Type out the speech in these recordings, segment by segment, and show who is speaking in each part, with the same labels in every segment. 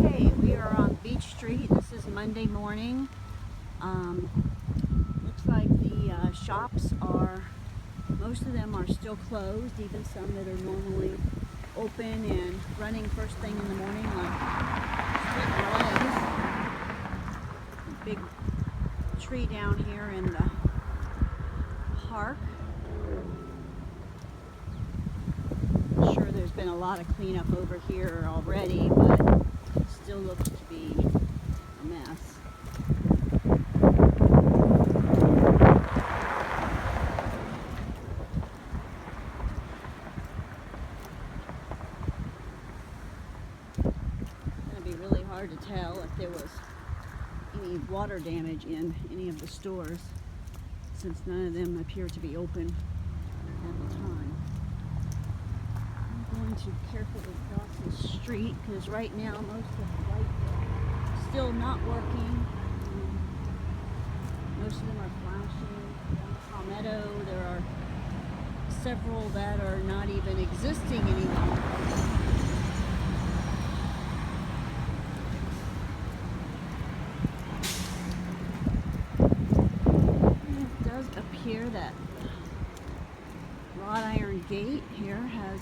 Speaker 1: Okay, we are on Beach Street. This is Monday morning. Looks like the shops are, most of them are still closed, even some that are normally open and running first thing in the morning like split malaise. Big tree down here in the park. I'm sure there's been a lot of cleanup over here already, but it still looks to be a mess. It's going to be really hard to tell if there was any water damage in any of the stores, since none of them appear to be open at the time. I'm going to carefully cross the street because right now most of the lights are still not working. Most of them are flashing. On Palmetto, there are several that are not even existing anymore. It does appear that wrought iron gate here has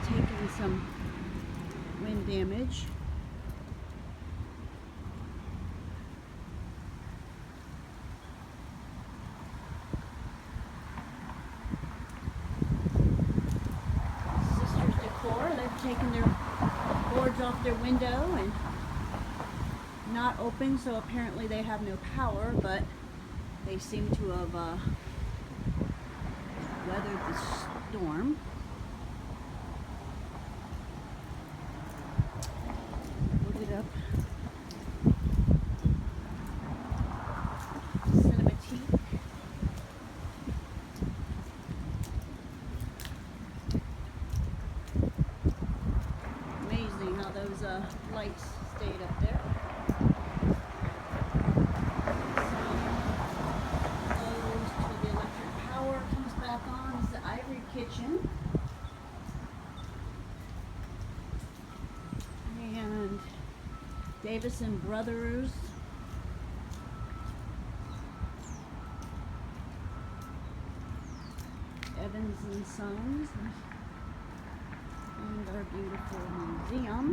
Speaker 1: taken some wind damage. Sisters Decor, they've taken their boards off their window and not open, so apparently they have no power, but they seem to have weathered the storm. Look it up. Cinematique. Amazing how those lights stayed up there. Kitchen and Davis and Brothers, Evans and Sons, and our beautiful museum.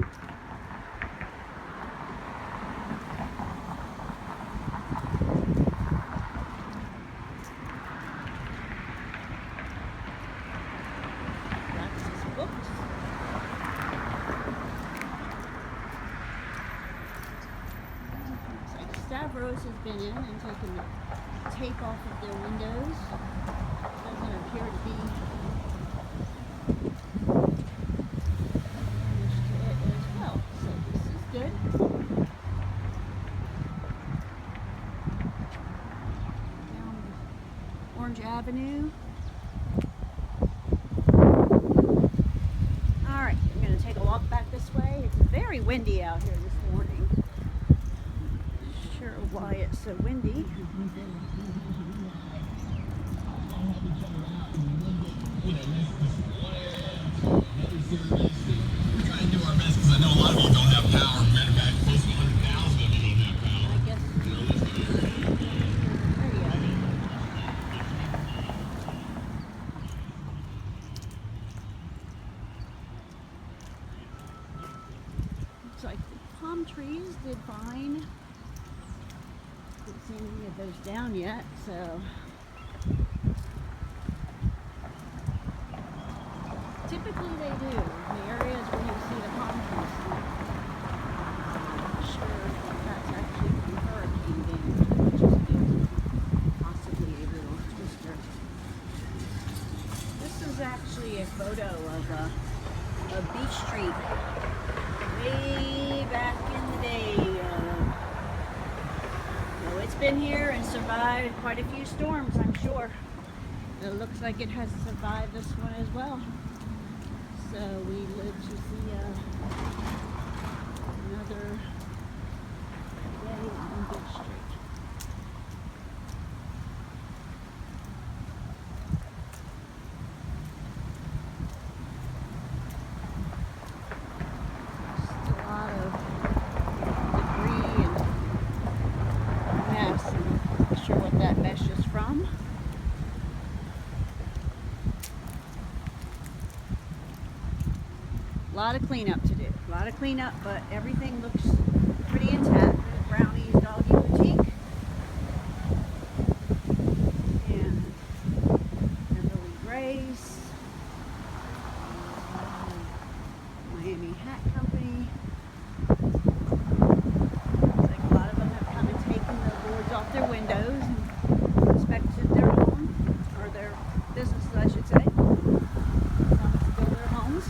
Speaker 1: Stavros has been in and taken the tape off of their windows. Doesn't appear to be damage to it as well, so this is good. Down Orange Avenue. Alright, I'm going to take a walk back this way. It's very windy out here this morning. Why it's so windy.
Speaker 2: We're trying to do our best because I know a lot of you don't have power. Matter of fact, close to 100,000 of you don't have power.
Speaker 1: I guess. Looks like the palm trees did fine. Haven't seen any of those down yet, so typically they do. In the areas where you see the palm trees, I'm not sure if that's actually from hurricane damage, it could just be possibly a little twister. This is actually a photo of Beach Street way back in the day. It's been here and survived quite a few storms, I'm sure. It looks like it has survived this one as well. So we live to see another day on Beach Street. Just a lot of A lot of cleanup to do. A lot of cleanup, but everything looks pretty intact. There's Brownie's Doggy Boutique. And Beverly Grace. Miami Hat Company. Looks like a lot of them have come and taken the boards off their windows and inspected their home, or their businesses, I should say. Some still their homes.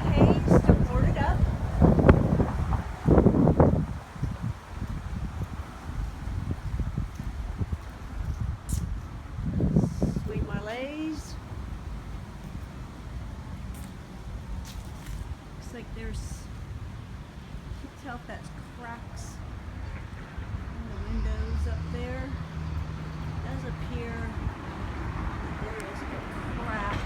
Speaker 1: Okay, still boarded up. Sweet Marlays. Looks like there's, can't tell if that's cracks in the windows up there. It does appear that there is a crack.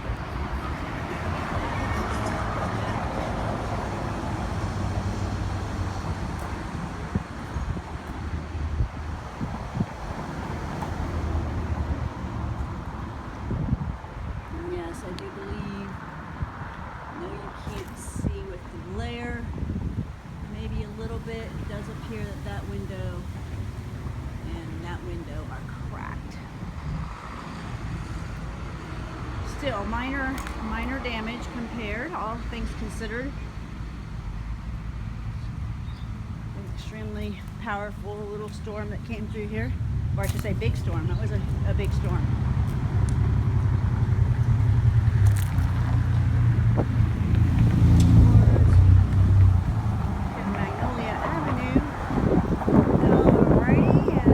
Speaker 1: Yes, I do believe. No, you can't see with the glare. Maybe a little bit. It does appear that that window and that window are cracked. Still, minor damage compared, all things considered. An extremely powerful little storm that came through here. Or I should say big storm. That was a big storm. Magnolia Avenue. Alrighty, and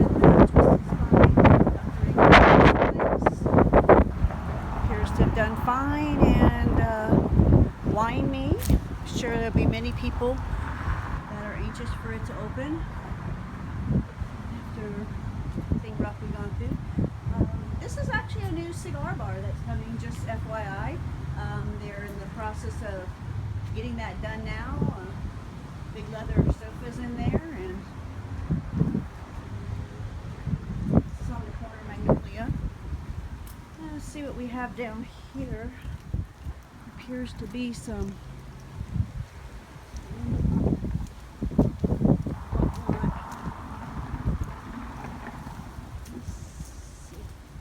Speaker 1: appears to have done fine, and Wine Me. I'm sure there'll be many people that are anxious for it to open after everything rough we've gone through. This is actually a new cigar bar that's coming, just FYI. They're in the process of getting that done now. Big leather sofas in there, and this is on the corner of Magnolia. Let's see what we have down here. Appears to be some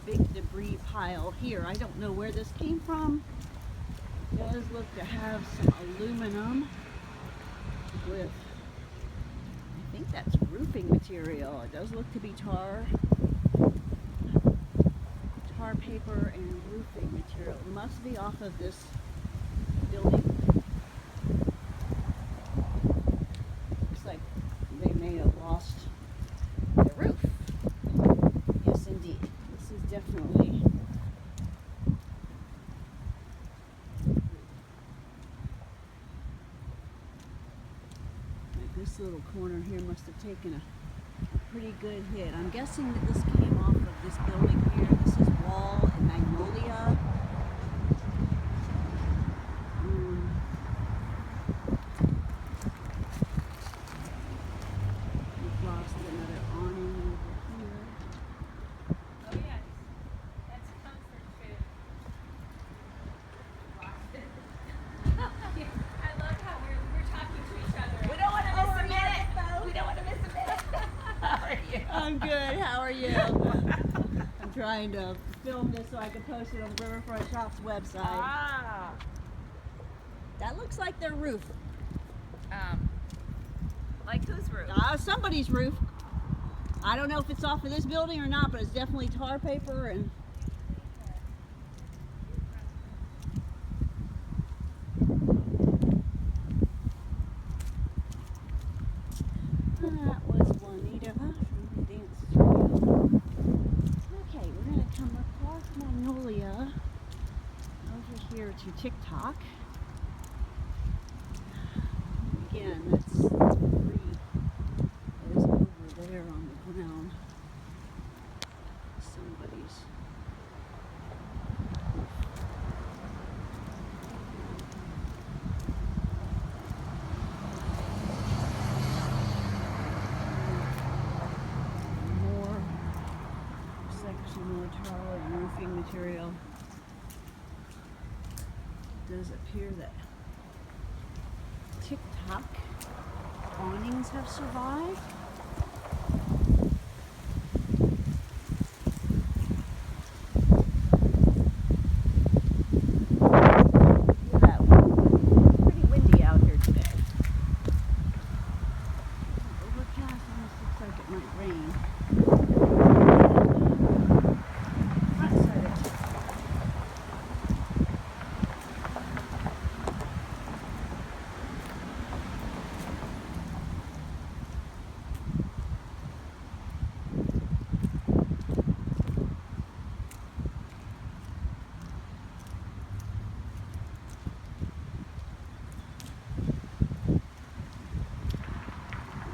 Speaker 1: big debris pile here. I don't know where this came from. It does look to have some aluminum with, I think that's roofing material. It does look to be tar paper and roofing material. It must be off of this building. Looks like they may have lost the roof. Yes, indeed. This is definitely like this little corner here must have taken a pretty good hit. I'm guessing that this came off of this building here. This is Wall and Magnolia. We've lost another awning over here.
Speaker 3: Oh yes, that's comfort food. Lost it. I love how we're talking to each other.
Speaker 1: We don't want to miss a minute.
Speaker 3: We don't want to miss a minute.
Speaker 1: How are you? I'm good. How are you? I'm trying to film this so I can post it on the RiverfrontShops website.
Speaker 3: Ah.
Speaker 1: That looks like their roof.
Speaker 3: Like whose roof?
Speaker 1: Somebody's roof. I don't know if it's off of this building or not, but it's definitely tar paper and. That was Juanita from the dance studio. Okay, we're going to come across Magnolia over here to TikTok. Again, that's debris that is over there on the ground. Somebody's. More tar and roofing material. does appear that TikTok awnings have survived. Look at that. Pretty windy out here today. Overcast, almost looks like it might rain. Front side of TikTok.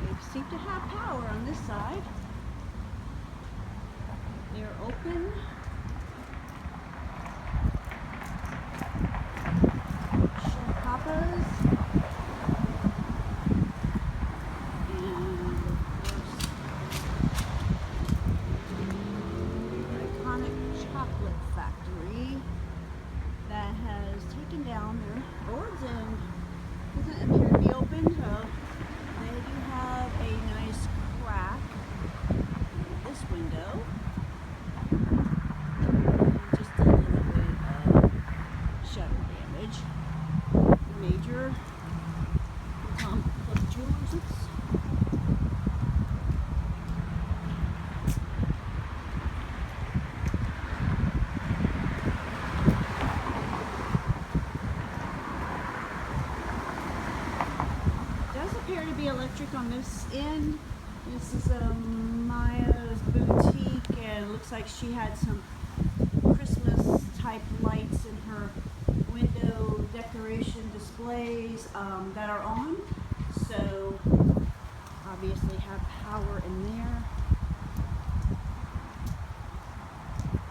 Speaker 1: They seem to have power on this side. They're open. Papas. And of course, the iconic chocolate factory that has taken down their boards and doesn't appear to be open, so they do have a nice crack in this window. And just a little bit of shutter damage. Major Tom Jewelers. Does appear to be electric on this end. This is Maya's boutique, and it looks like she had some Christmas type lights in her window decoration displays that are on. So obviously have power in there.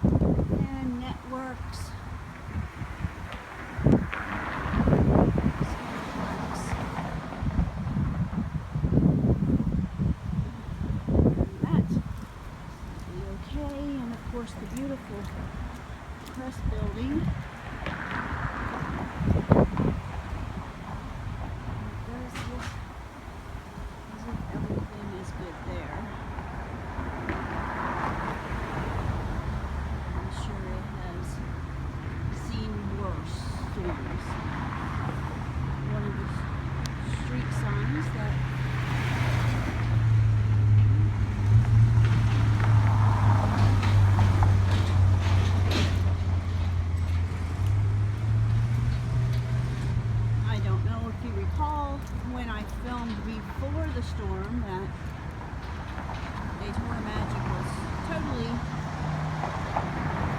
Speaker 1: And networks. And of course the beautiful press building. It does look as if everything is good there. I'm sure it has seen worse storms. One of the street signs that when I filmed before the storm that Daytona Magic was totally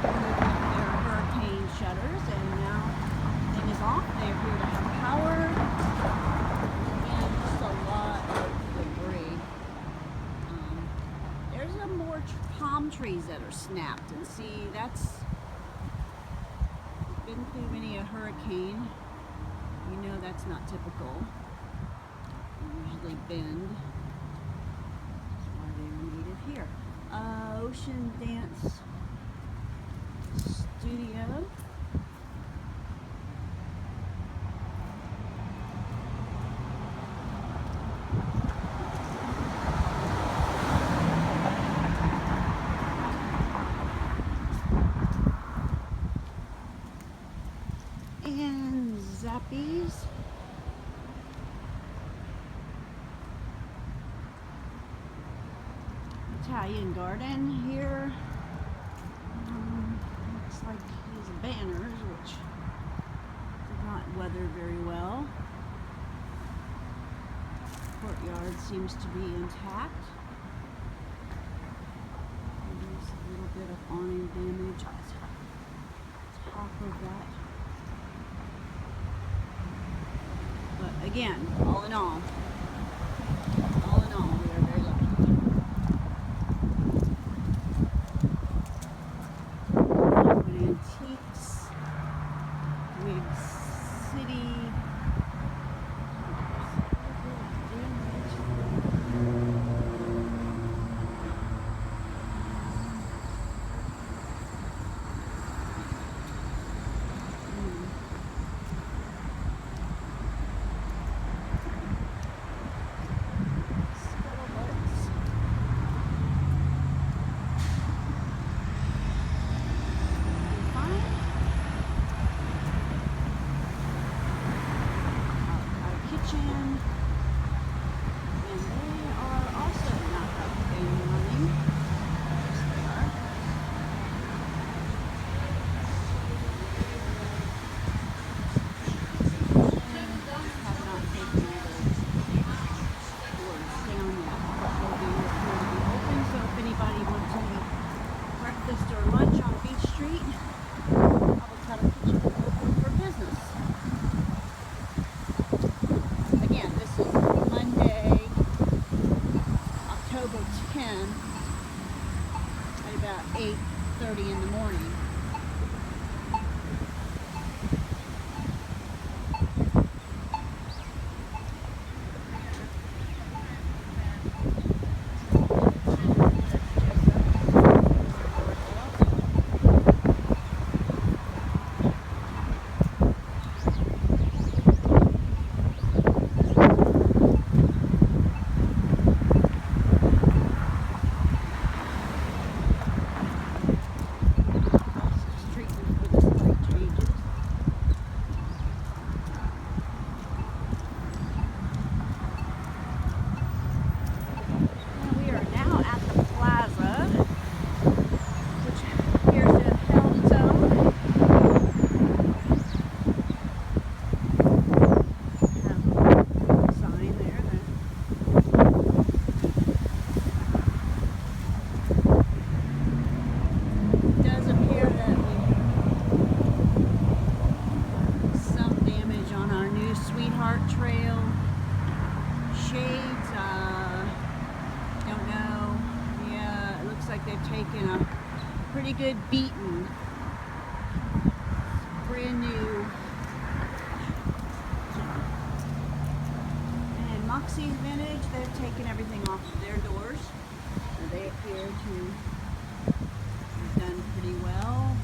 Speaker 1: removing their hurricane shutters, and now everything is off. They appear to have power and just a lot of debris. There's some more palm trees that are snapped, and see, that's been through many a hurricane. You know that's not typical. Usually bend. That's why they are needed here. Ocean Dance Studio. And Zappies. Italian garden here. Looks like these banners, which did not weather very well. Courtyard seems to be intact. There's a little bit of awning damage on top of that. But again, all in all, we are very lucky. Antiques, Wig City. kitchen. And they are also not up and running. Yes, they are. Have not taken the doors down yet, but they do appear to be open. So if anybody wants to eat breakfast or lunch on Beach Street, Avocado Kitchen is open for business. Again, this is Monday, October 10th at about 8:30 in the morning. Treatment for this light changes. And we are now at the plaza, which appears to have held its own. Have a sign there that it does appear that some damage on our new Sweetheart Trail shades. Don't know. Yeah, it looks like they've taken a pretty good beating. Brand new. And Moxie's Vintage, they've taken everything off of their doors. So they appear to have done pretty well.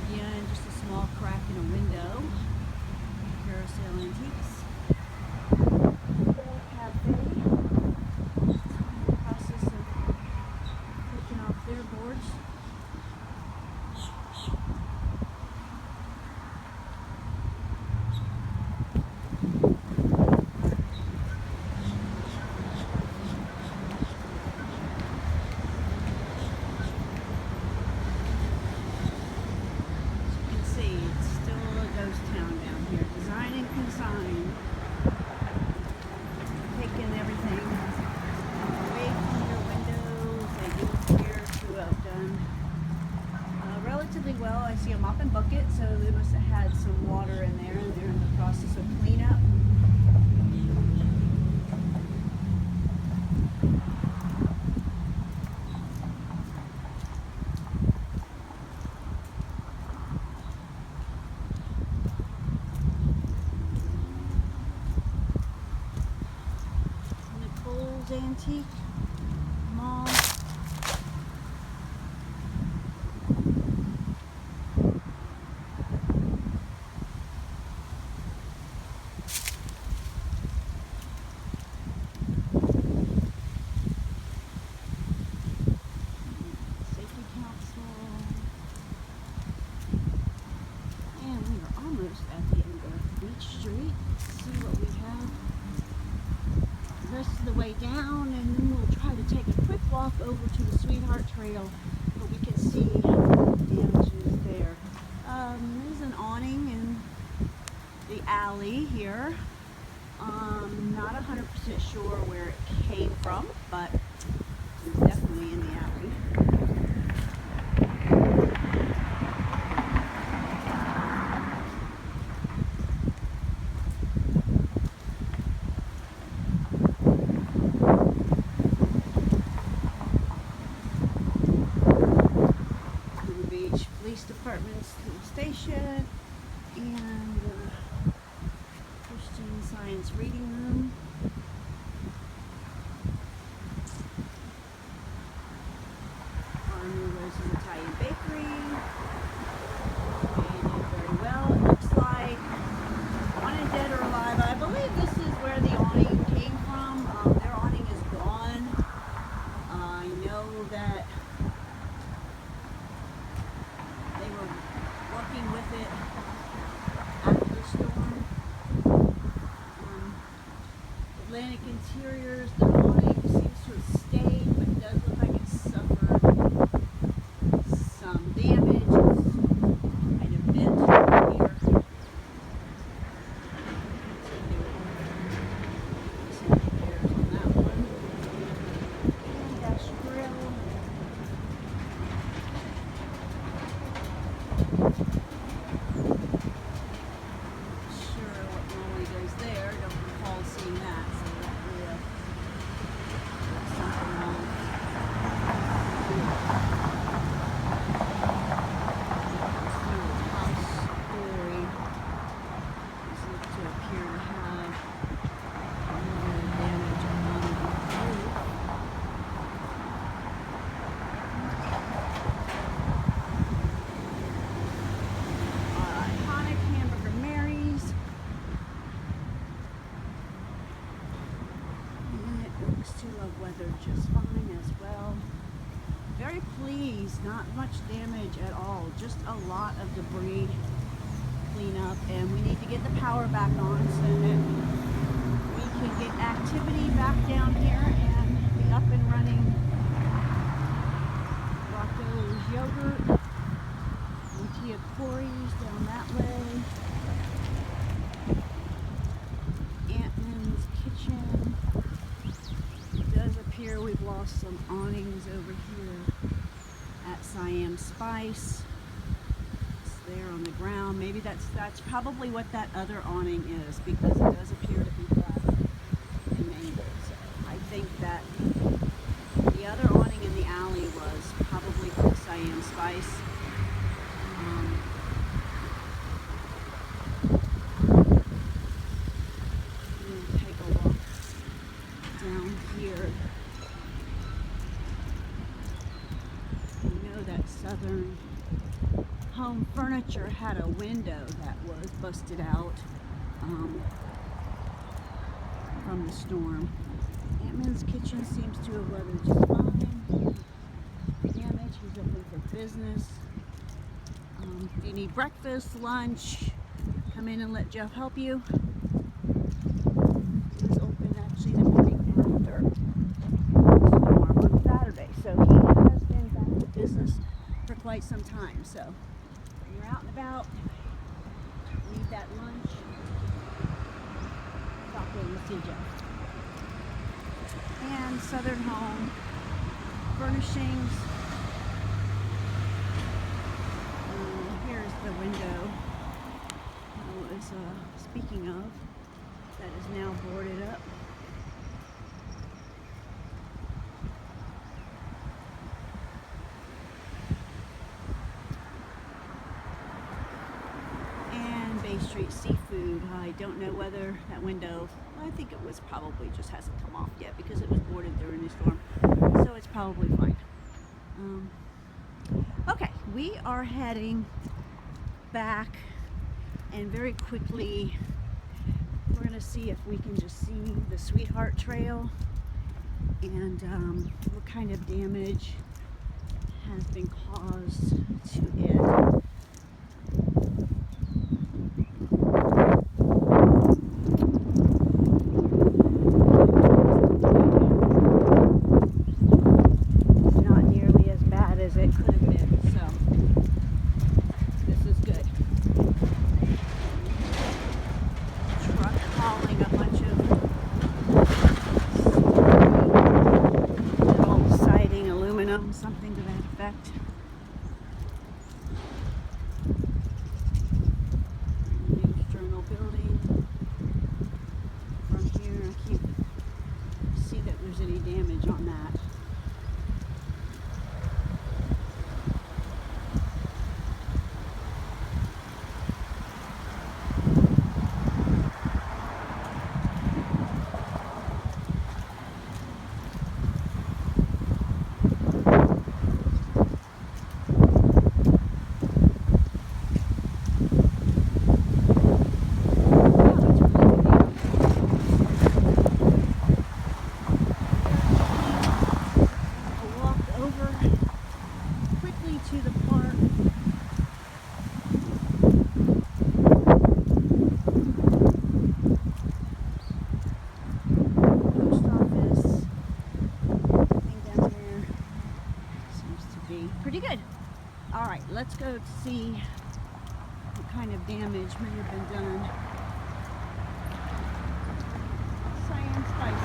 Speaker 1: Again, just a small crack in a window. Carousel Antiques. Cafe. In the process of taking off their boards. As you can see, it's still a ghost town down here. Design and consign. Taking everything away from your windows. They do appear to have done relatively well. I see a mop and bucket, so they must have had some water in there, and they're in the process of cleanup. Nicole's Antique Mall. Safety Council. And we are almost at the end of Beach Street. Let's see what we have the rest of the way down, and then we'll try to take a quick walk over to the Sweetheart Trail so we can see damages there. There's an awning in the alley here. Not 100% sure where it came from, but it's definitely in the alley. Beach Police Department's little station and Christian Science Reading Room. Army Rose's Italian Bakery. They did very well, it looks like. Wanted Dead or Alive. I believe this is where the awning came from. Their awning is gone. I know that they were working with it after the storm. Back interiors, the awning seems to have stayed, but it does look like it's suffered some damage. It's kind of bent here. Some repairs on that one. And dash grill. Sure what normally goes there. Don't recall seeing that, so that really something wrong. House story seems to appear to have a little damage on the roof. Iconic Hamburger Mary's. And it looks to have weathered just fine as well. Very pleased, not much damage at all, just a lot of debris clean up, and we need to get the power back on so that we can get activity back down here and be up and running. Rocco's Yogurt, Lucia Corey's down that way, Antman's Kitchen. It does appear we've lost some awnings over here at Siam Spice. It's there on the ground. Maybe that's probably what that other awning is, because it does appear to be black and mangled. So I think that the other awning in the alley was probably from Siam Spice. We'll take a walk down here. You know that Southern Home Furniture had a window that was busted out from the storm. Antman's Kitchen seems to have weathered just fine. Damage, he's open for business. If you need breakfast, lunch, come in and let Jeff help you. He's open actually the morning after storm on Saturday. So he has been back in business for quite some time. So when you're out and about, need that lunch, stop in to see Jeff. And Southern Home Furnishings. Here's the window I was speaking of that is now boarded up. And Bay Street Seafood. I don't know whether that window, I think it was probably just hasn't come off yet because it was boarded during the storm. So it's probably fine. Okay, we are heading back, and very quickly we're going to see if we can just see the Sweetheart Trail and what kind of damage has been caused to it. Not nearly as bad as it could have been, so this is good. Truck hauling a bunch of little siding, aluminum, something to that effect. News Journal building. From here, I can't see that there's any damage on that. to see what kind of damage may have been done. Cyan spice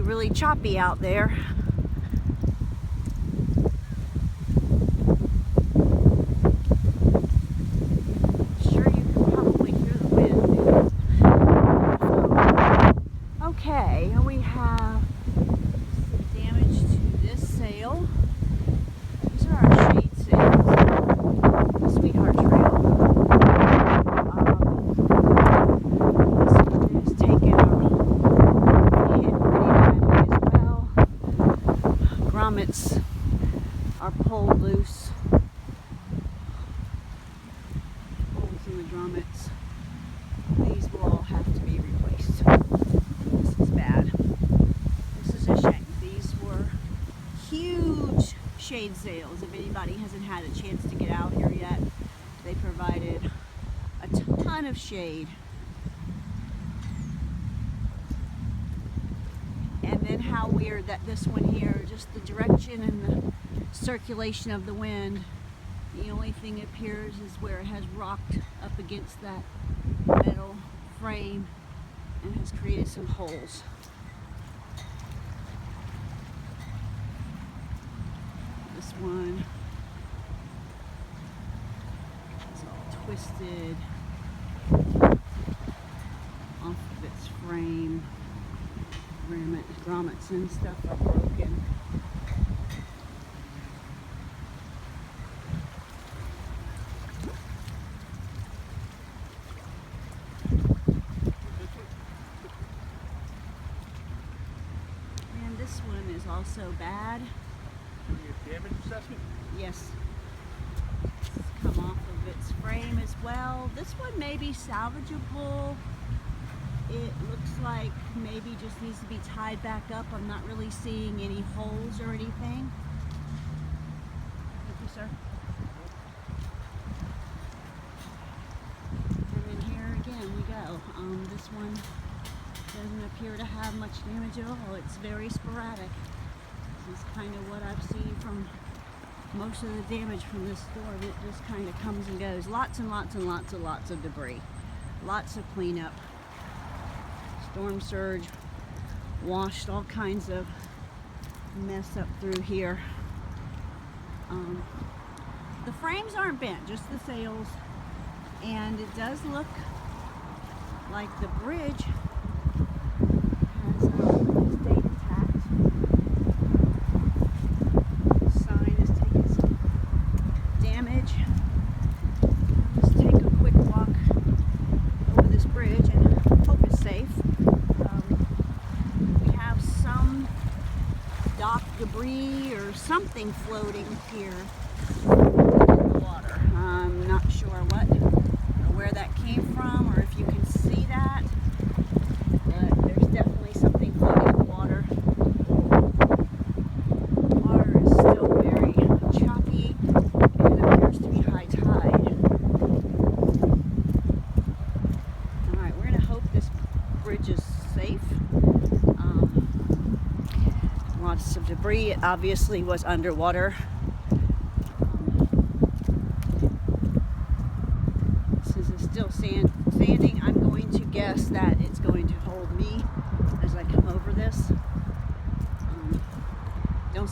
Speaker 1: really choppy out there. Sure, you can probably hear the wind. Okay, and we have some damage to this sail. These are our shade sails. The Sweetheart Trail. This one is taking a hit pretty badly as well. Grommets are pulled loose. Holes in the grommets. These will all have to be replaced. This is bad. This is a shame. These were huge shade sails. If anybody hasn't had a chance to get out here yet, they provided a ton of shade. And then how weird that this one here, just the direction and the circulation of the wind, the only thing it appears is where it has rocked up against that metal frame and has created some holes. This one is all twisted off of its frame. Grommets and stuff are broken. And this one is also bad.
Speaker 4: Damage assessment?
Speaker 1: Yes. It's come off of its frame as well. This one may be salvageable. It looks like maybe just needs to be tied back up. I'm not really seeing any holes or anything. Thank you, sir. And then here again we go. This one doesn't appear to have much damage at all. It's very sporadic. This is kind of what I've seen from most of the damage from this storm. It just kind of comes and goes. Lots and lots and lots and lots of debris. Lots of cleanup. Storm surge washed all kinds of mess up through here. The frames aren't bent, just the sails, and it does look like the bridge has stayed intact. The sign has taken some damage. Let's take a quick walk over this bridge and hope it's safe. We have some dock debris or something floating here in the water. I'm not sure what or where that came from, or if you can see that, but there's definitely something floating in the water. The water is still very choppy and it appears to be high tide. Alright, we're going to hope this bridge is safe. Lots of debris. It obviously was underwater.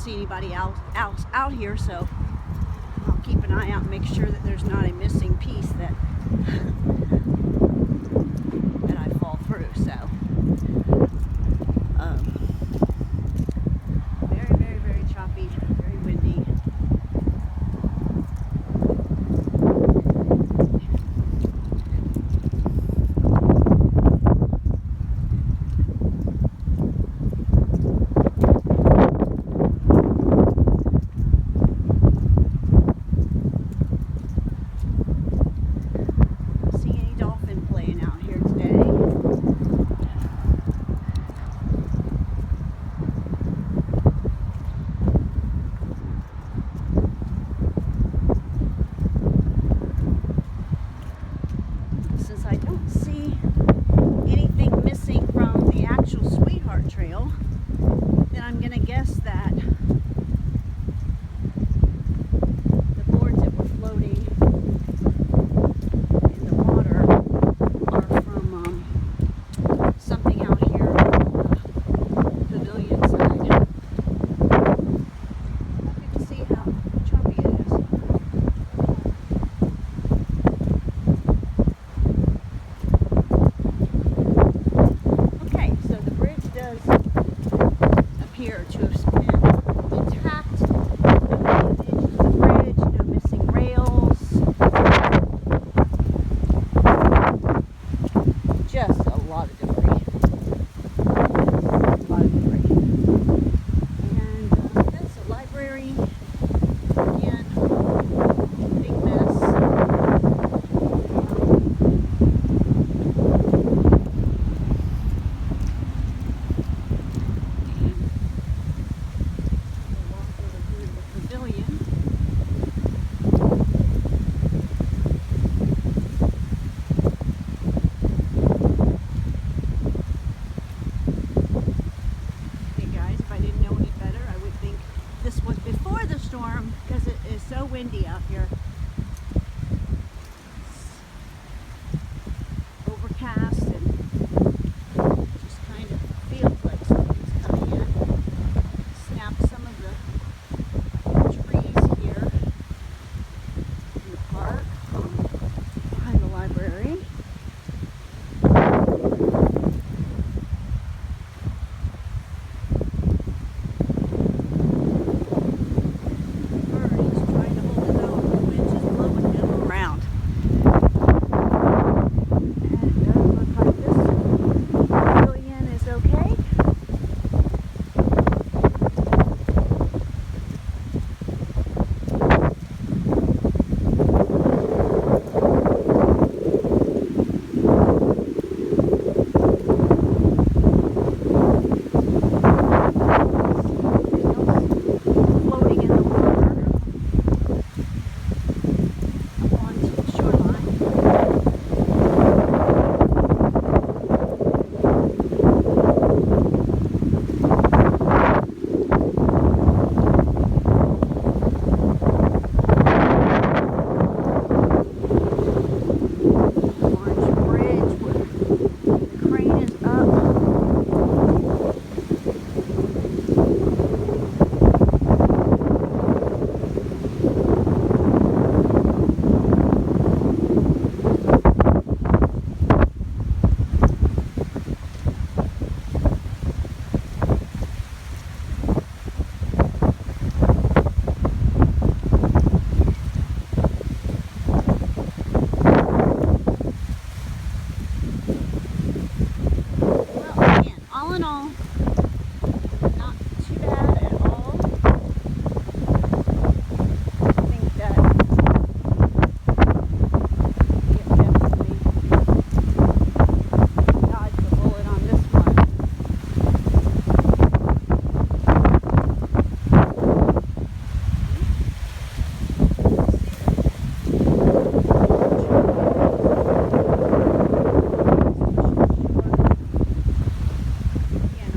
Speaker 1: see anybody out here, so I'll keep an eye out and make sure that there's not a missing piece that that I fall through. So very, very, very choppy, very windy. Windy out here. It's overcast and just kind of feels like something's coming in. Snap some of the trees here in the park behind the library. All in all, not too bad at all. I think that it definitely dodged the bullet on this one. Again,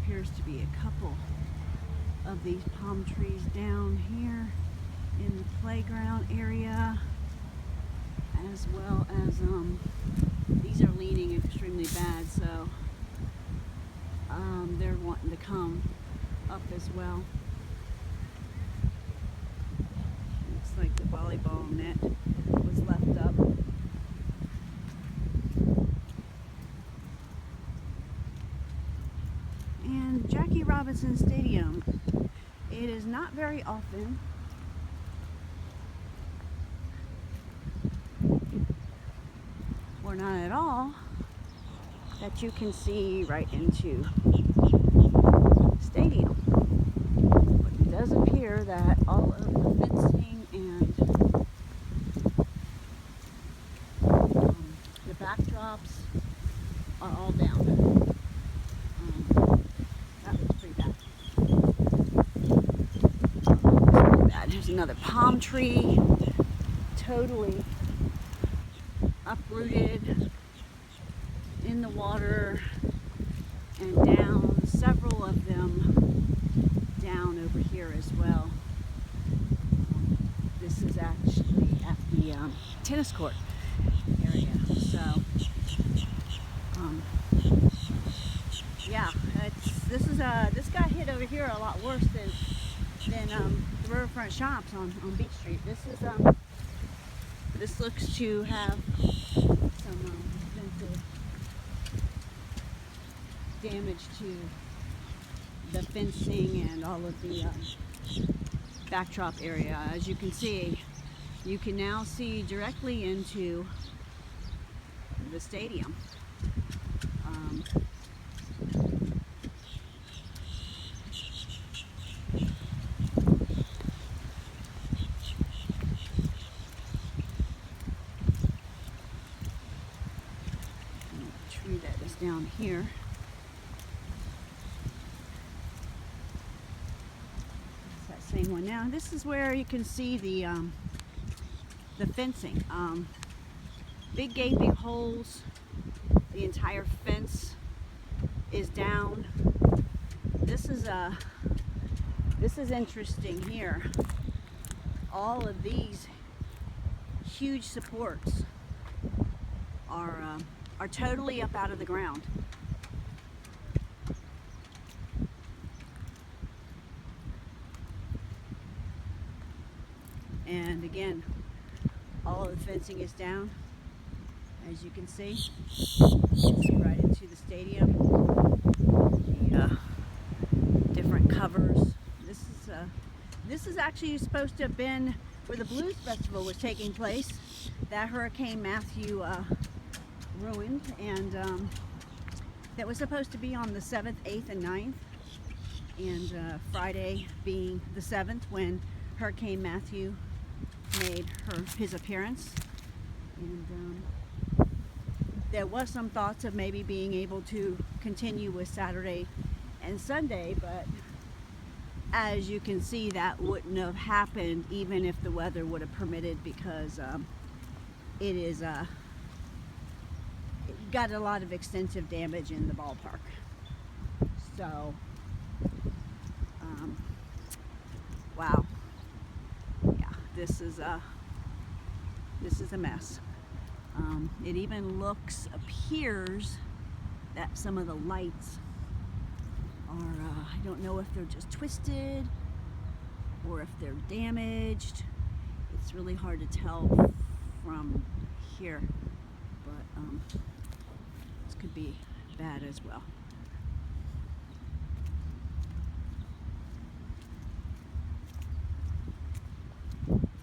Speaker 1: appears to be a couple of these palm trees down here in the playground area, as well as these are leaning extremely bad, so they're wanting to come up as well. Looks like the volleyball net was left up. And Jackie Robinson Stadium, it is not very often or not at all that you can see right into stadium. But it does appear that all of the fencing and the backdrops are all down. That looks pretty bad. There's another palm tree, totally uprooted in the water and down, several of them down over here as well. This is actually at the tennis court area, so yeah, this got hit over here a lot worse than the Riverfront Shops on Beach Street. This looks to have some extensive damage to the fencing and all of the backdrop area. As you can see, you can now see directly into the stadium. Tree that is down here. It's that same one. Now this is where you can see the fencing. Big gaping holes. The entire fence is down. This is interesting here. All of these huge supports are totally up out of the ground. And again, all of the fencing is down, as you can see. You can see right into the stadium. The different covers. This is actually supposed to have been where the Blues Festival was taking place. That Hurricane Matthew ruined, and that was supposed to be on the 7th, 8th, and 9th, and Friday being the 7th when Hurricane Matthew made his appearance. And there was some thoughts of maybe being able to continue with Saturday and Sunday, but as you can see, that wouldn't have happened even if the weather would have permitted, because it got a lot of extensive damage in the ballpark. So wow, yeah, this is a mess. It even appears that some of the lights are, I don't know if they're just twisted or if they're damaged. It's really hard to tell from here, but this could be bad as well.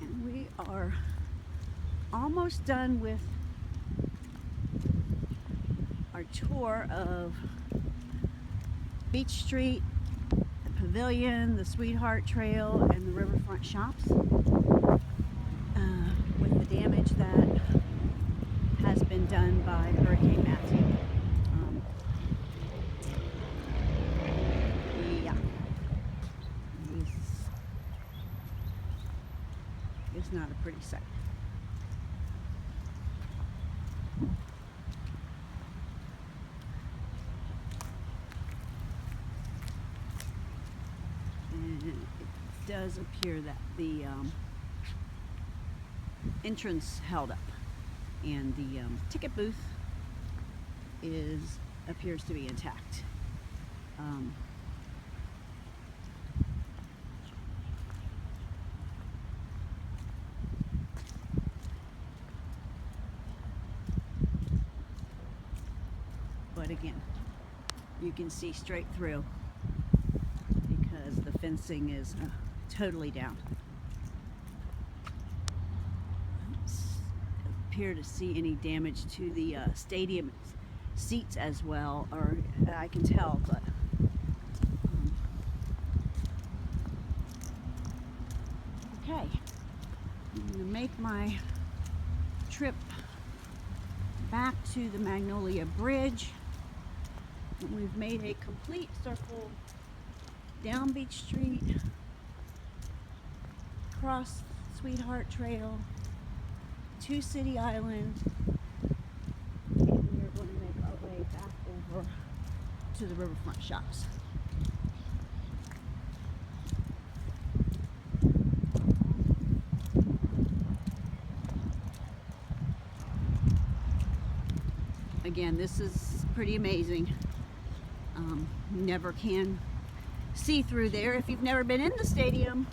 Speaker 1: And we are almost done with our tour of Beach Street, the Pavilion, the Sweetheart Trail, and the Riverfront Shops, with the damage that has been done by Hurricane Matthew. Yeah, it's not a pretty sight. And it does appear that the entrance held up, and the ticket booth appears to be intact. But again, you can see straight through because the fencing is totally down. Appear to see any damage to the stadium seats as well, or I can tell, but okay, I'm going to make my trip back to the Magnolia Bridge. And we've made a complete circle down Beach Street, across Sweetheart Trail, to City Island, and we're going to make our way back over to the Riverfront Shops. Again, this is pretty amazing. You never can see through there if you've never been in the stadium.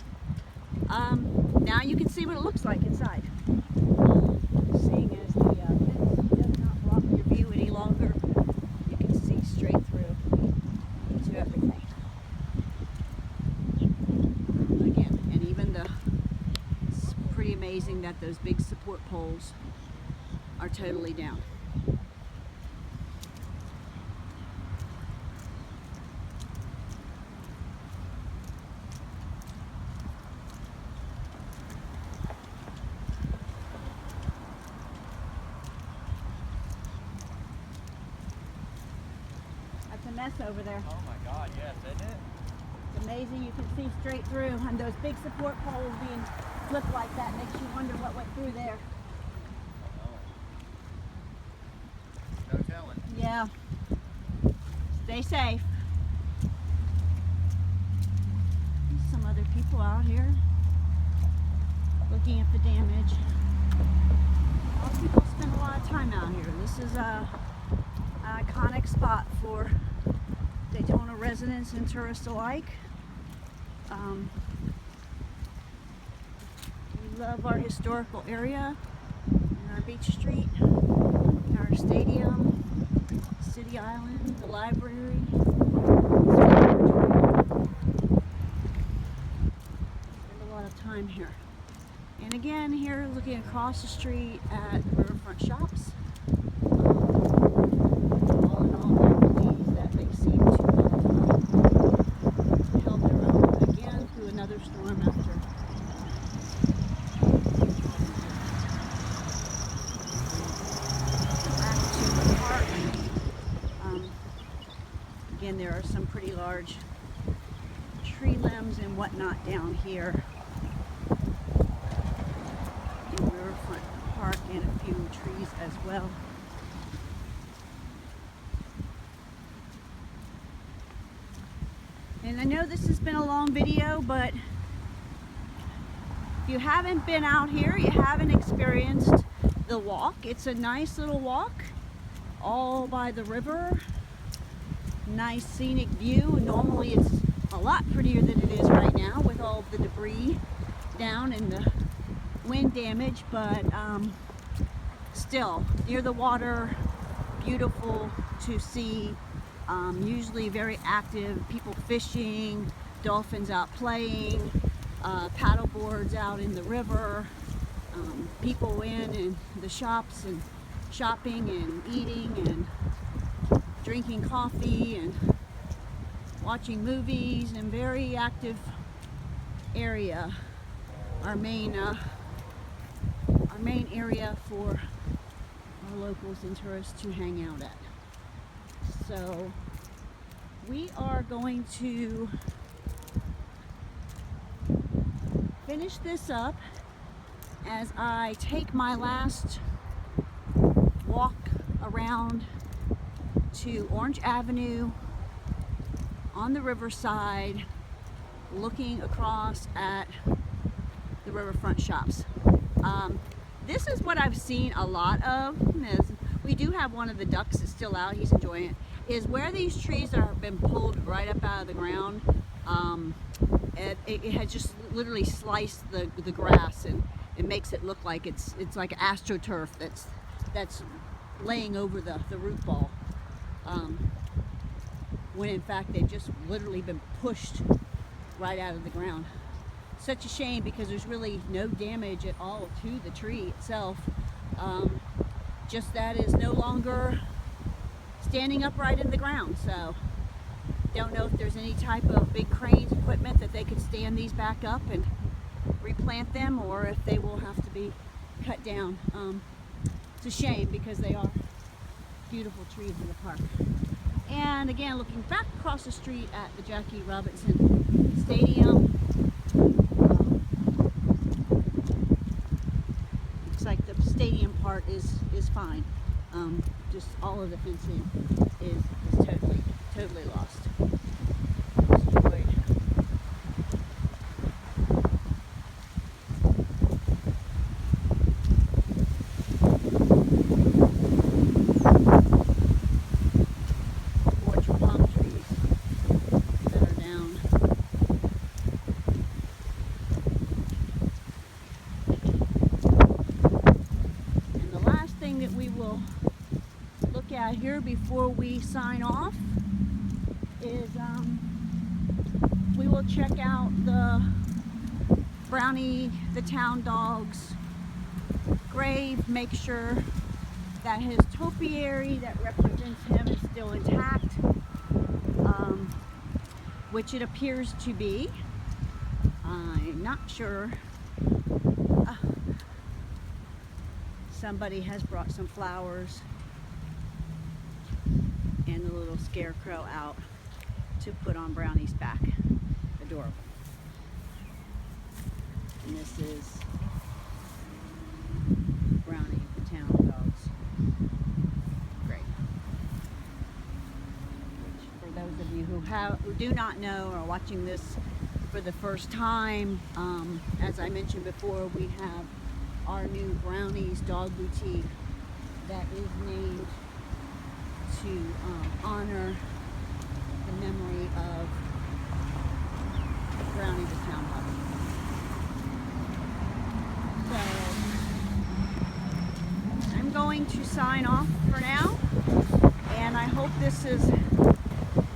Speaker 1: Now you can see what it looks like inside. Seeing as the fence does not block your view any longer, you can see straight through to everything. Again, and even it's pretty amazing that those big support poles are totally down. That's a mess over there.
Speaker 4: Oh my God, yes, isn't it?
Speaker 1: It's amazing you can see straight through, and those big support poles being flipped like that makes you wonder what went through there.
Speaker 4: No telling.
Speaker 1: Yeah. Stay safe. There's some other people out here looking at the damage. A lot of people spend a lot of time out here. This is an iconic spot for Daytona residents and tourists alike. We love our historical area, and our Beach Street, our stadium, City Island, the library. Spend a lot of time here. And again, here looking across the street at the Riverfront Shops. All in all, they're pleased that they seem to have held their own again through another storm after. Back to the park. Again, there are some pretty large tree limbs and whatnot down here in Riverfront Park, and a few trees as well. And I know this has been a long video, but if you haven't been out here, you haven't experienced the walk. It's a nice little walk all by the river. Nice scenic view. Normally it's a lot prettier than it is right now with all of the debris down and the wind damage, but still near the water, beautiful to see. Usually very active, people fishing, dolphins out playing, paddle boards out in the river, people in the shops and shopping and eating and drinking coffee and watching movies, and very active area. Our main area for our locals and tourists to hang out at. So we are going to finish this up as I take my last walk around to Orange Avenue on the riverside, looking across at the Riverfront shops. This is what I've seen a lot of. We do have one of the ducks that's still out, he's enjoying it, is where these trees have been pulled right up out of the ground. It has just literally sliced the grass, and it makes it look like it's like astroturf that's laying over the root ball, when in fact they've just literally been pushed right out of the ground. Such a shame, because there's really no damage at all to the tree itself. Just that is no longer standing upright in the ground. So don't know if there's any type of big cranes equipment that they could stand these back up and replant them, or if they will have to be cut down. It's a shame, because they are beautiful trees in the park. And again, looking back across the street at the Jackie Robinson Stadium, looks like the stadium part is fine. Just all of the fencing is totally lost. Destroyed. Orchard palm trees that are down. And the last thing that we will look at here before we sign off is we will check out the Brownie the town dog's grave, make sure that his topiary that represents him is still intact, which it appears to be. I'm not sure. Somebody has brought some flowers and the little scarecrow out to put on Brownie's back. Adorable. And this is Brownie, the town dog's grave. Which, for those of you who do not know or are watching this for the first time, as I mentioned before, we have our new Brownie's Dog Boutique that is named to honor the memory of Brownie the town dog. So I'm going to sign off for now, and I hope this has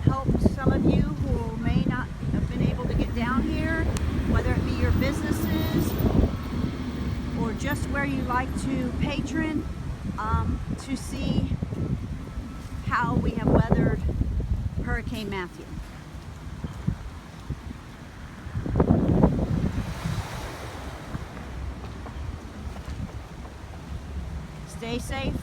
Speaker 1: helped some of you who may not have been able to get down here, whether it be your businesses or just where you like to patron, to see how we have weathered Hurricane Matthew. Stay safe,